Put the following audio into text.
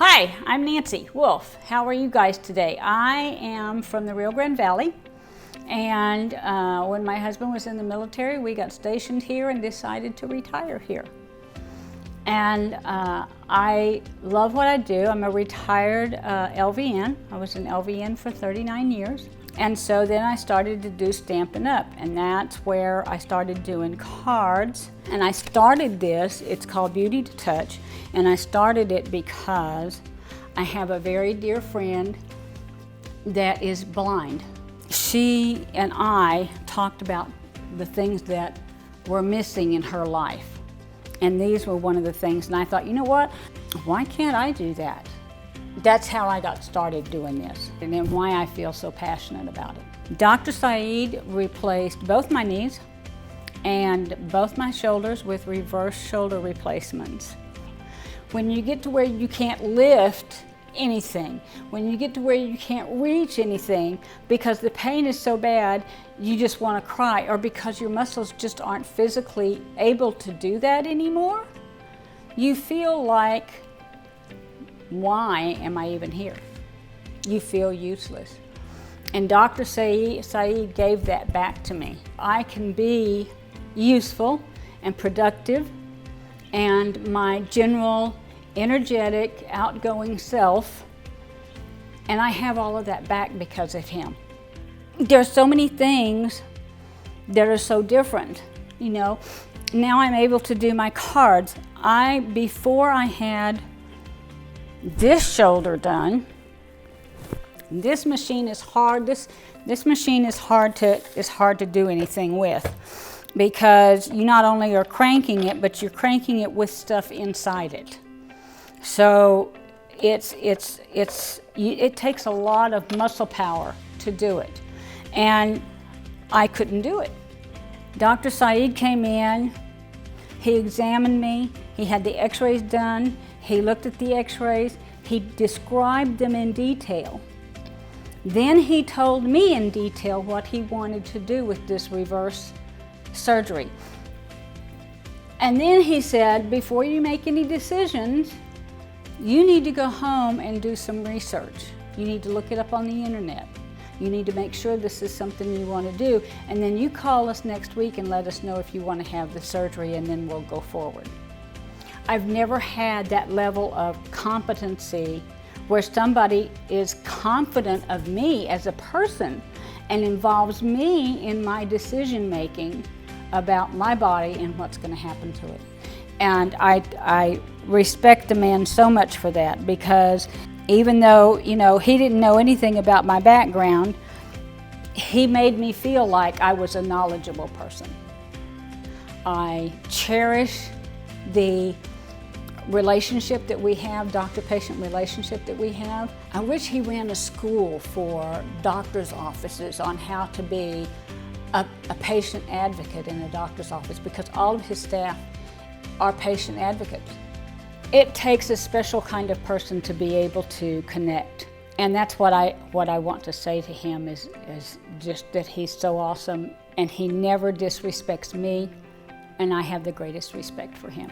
Hi, I'm Nancy Wulff. How are you guys today? I am from the Rio Grande Valley, and when my husband was in the military, we got stationed here and decided to retire here. And I love what I do. I'm a retired LVN. I was an LVN for 39 years. And so then I started to do Stampin' Up, and that's where I started doing cards. And I started this, it's called Beauty to Touch, and I started it because I have a very dear friend that is blind. She and I talked about the things that were missing in her life. And these were one of the things, and I thought, you know what? Why can't I do that? That's how I got started doing this, and then why I feel so passionate about it. Dr. Sayeed replaced both my knees and both my shoulders with reverse shoulder replacements. When you get to where you can't lift anything, when you get to where you can't reach anything because the pain is so bad you just want to cry, or because your muscles just aren't physically able to do that anymore, you feel like, why am I even here? You feel useless. And Dr. Sayeed gave that back to me. I can be useful and productive, and my general energetic, outgoing self, and I have all of that back because of him. There's so many things that are so different, you know. Now I'm able to do my cards. Before I had this shoulder done, this machine is hard. This machine is hard to do anything with, because you not only are cranking it, but you're cranking it with stuff inside it. So it takes a lot of muscle power to do it, and I couldn't do it. Dr. Sayeed came in, he examined me, he had the x-rays done, he looked at the x-rays, he described them in detail. Then he told me in detail what he wanted to do with this reverse surgery. And then he said, before you make any decisions, you need to go home and do some research. You need to look it up on the internet. You need to make sure this is something you want to do, and then you call us next week and let us know if you want to have the surgery, and then we'll go forward. I've never had that level of competency where somebody is confident of me as a person and involves me in my decision making about my body and what's going to happen to it. And I respect the man so much for that, because even though, you know, he didn't know anything about my background, he made me feel like I was a knowledgeable person. I cherish the relationship that we have, doctor-patient relationship that we have. I wish he ran a school for doctors' offices on how to be a patient advocate in a doctor's office, because all of his staff are patient advocates. It takes a special kind of person to be able to connect. And that's what I want to say to him is just that he's so awesome, and he never disrespects me, and I have the greatest respect for him.